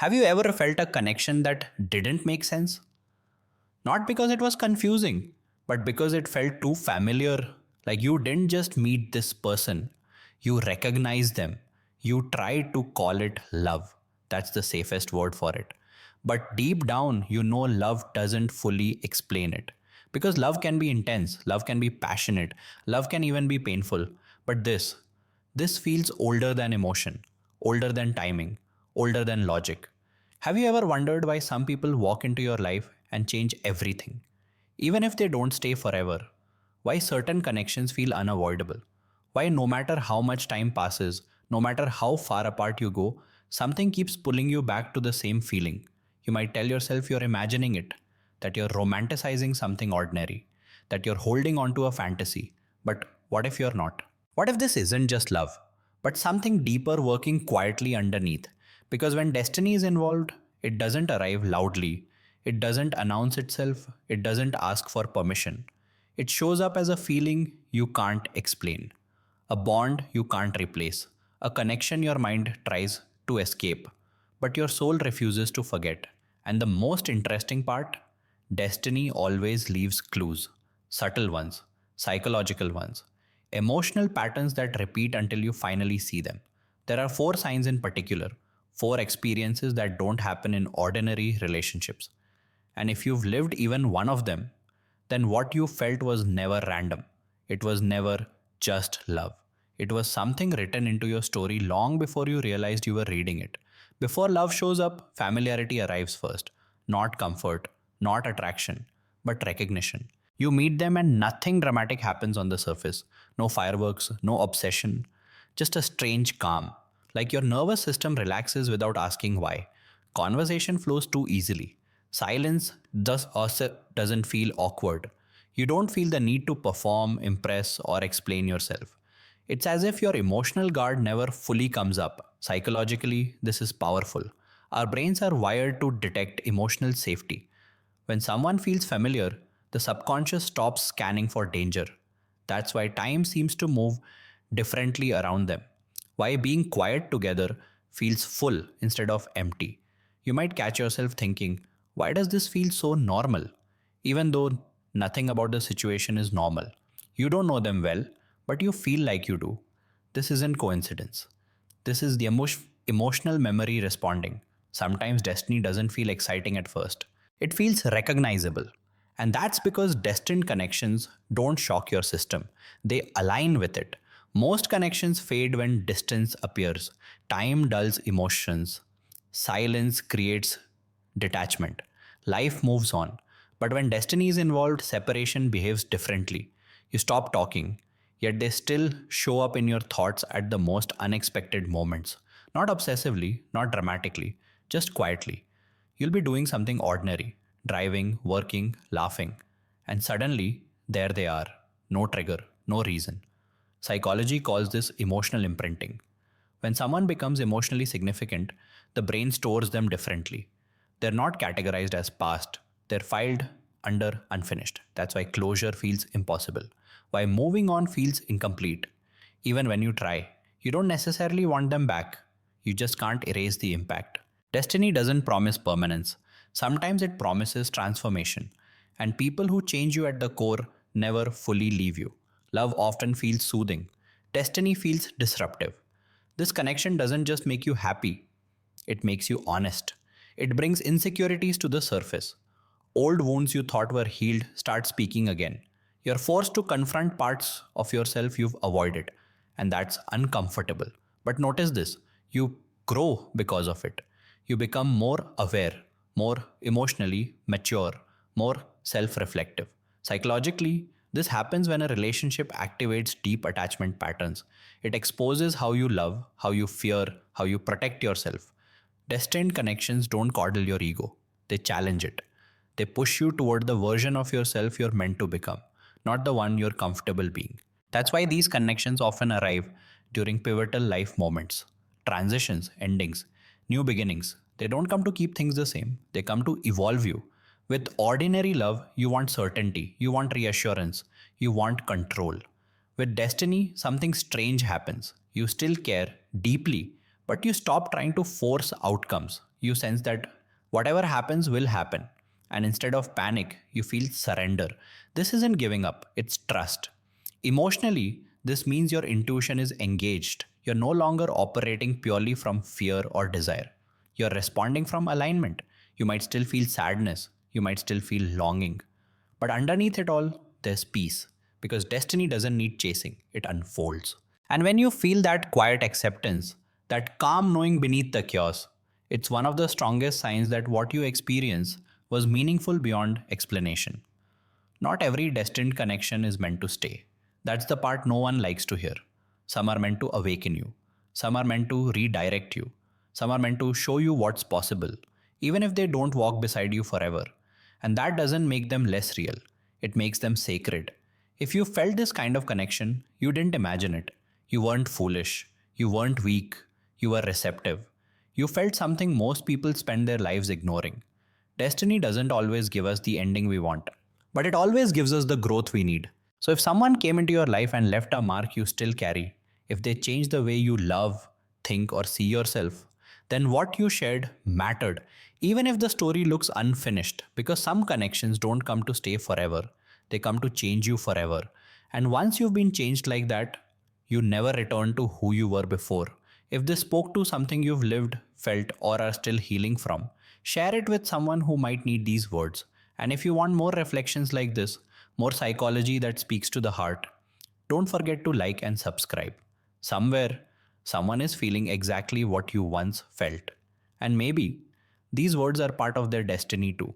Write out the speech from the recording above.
Have you ever felt a connection that didn't make sense? Not because it was confusing, but because it felt too familiar. Like you didn't just meet this person, you recognize them. You tried to call it love. That's the safest word for it. But deep down, you know love doesn't fully explain it. Because love can be intense, love can be passionate, love can even be painful. But this feels older than emotion, older than timing, older than logic. Have you ever wondered why some people walk into your life and change everything? Even if they don't stay forever, why certain connections feel unavoidable? Why, no matter how much time passes, no matter how far apart you go, something keeps pulling you back to the same feeling? You might tell yourself you're imagining it, that you're romanticizing something ordinary, that you're holding on to a fantasy. But what if you're not? What if this isn't just love, but something deeper working quietly underneath? Because when destiny is involved, it doesn't arrive loudly, it doesn't announce itself, it doesn't ask for permission. It shows up as a feeling you can't explain, a bond you can't replace, a connection your mind tries to escape, but your soul refuses to forget. And the most interesting part, destiny always leaves clues, subtle ones, psychological ones, emotional patterns that repeat until you finally see them. There are four signs in particular, four experiences that don't happen in ordinary relationships. And if you've lived even one of them, then what you felt was never random. It was never just love. It was something written into your story long before you realized you were reading it. Before love shows up, familiarity arrives first. Not comfort, not attraction, but recognition. You meet them and nothing dramatic happens on the surface. No fireworks, no obsession, just a strange calm. Like your nervous system relaxes without asking why. Conversation flows too easily. Silence thus also doesn't feel awkward. You don't feel the need to perform, impress, or explain yourself. It's as if your emotional guard never fully comes up. Psychologically, this is powerful. Our brains are wired to detect emotional safety. When someone feels familiar, the subconscious stops scanning for danger. That's why time seems to move differently around them. Why being quiet together feels full instead of empty. You might catch yourself thinking, why does this feel so normal? Even though nothing about the situation is normal. You don't know them well, but you feel like you do. This isn't coincidence. This is the emotional memory responding. Sometimes destiny doesn't feel exciting at first. It feels recognizable. And that's because destined connections don't shock your system, they align with it. Most connections fade when distance appears. Time dulls emotions. Silence creates detachment. Life moves on. But when destiny is involved, separation behaves differently. You stop talking, yet they still show up in your thoughts at the most unexpected moments. Not obsessively, not dramatically, just quietly. You'll be doing something ordinary, driving, working, laughing, and suddenly, there they are. No trigger, no reason. Psychology calls this emotional imprinting. When someone becomes emotionally significant, the brain stores them differently. They're not categorized as past, they're filed under unfinished. That's why closure feels impossible. Why moving on feels incomplete. Even when you try, you don't necessarily want them back. You just can't erase the impact. Destiny doesn't promise permanence. Sometimes it promises transformation. And people who change you at the core never fully leave you. Love often feels soothing. Destiny feels disruptive. This connection doesn't just make you happy, it makes you honest. It brings insecurities to the surface. Old wounds you thought were healed start speaking again. You're forced to confront parts of yourself you've avoided, and that's uncomfortable. But notice this, you grow because of it. You become more aware, more emotionally mature, more self reflective. Psychologically, this happens when a relationship activates deep attachment patterns. It exposes how you love, how you fear, how you protect yourself. Destined connections don't coddle your ego, they challenge it. They push you toward the version of yourself you're meant to become, not the one you're comfortable being. That's why these connections often arrive during pivotal life moments, transitions, endings, new beginnings. They don't come to keep things the same, they come to evolve you. With ordinary love, you want certainty, you want reassurance, you want control. With destiny, something strange happens. You still care deeply, but you stop trying to force outcomes. You sense that whatever happens will happen. And instead of panic, you feel surrender. This isn't giving up, it's trust. Emotionally, this means your intuition is engaged. You're no longer operating purely from fear or desire. You're responding from alignment. You might still feel sadness, you might still feel longing. But underneath it all, there's peace. Because destiny doesn't need chasing, it unfolds. And when you feel that quiet acceptance, that calm knowing beneath the chaos, it's one of the strongest signs that what you experience was meaningful beyond explanation. Not every destined connection is meant to stay. That's the part no one likes to hear. Some are meant to awaken you, some are meant to redirect you, some are meant to show you what's possible, even if they don't walk beside you forever. And that doesn't make them less real, it makes them sacred. If you felt this kind of connection, you didn't imagine it. You weren't foolish, you weren't weak, you were receptive. You felt something most people spend their lives ignoring. Destiny doesn't always give us the ending we want, but it always gives us the growth we need. So if someone came into your life and left a mark you still carry, if they changed the way you love, think, or see yourself, then what you shared mattered, even if the story looks unfinished, because some connections don't come to stay forever, they come to change you forever. And once you've been changed like that, you never return to who you were before. If this spoke to something you've lived, felt, or are still healing from, share it with someone who might need these words. And if you want more reflections like this, more psychology that speaks to the heart, don't forget to like and subscribe. Somewhere, someone is feeling exactly what you once felt. And maybe these words are part of their destiny too.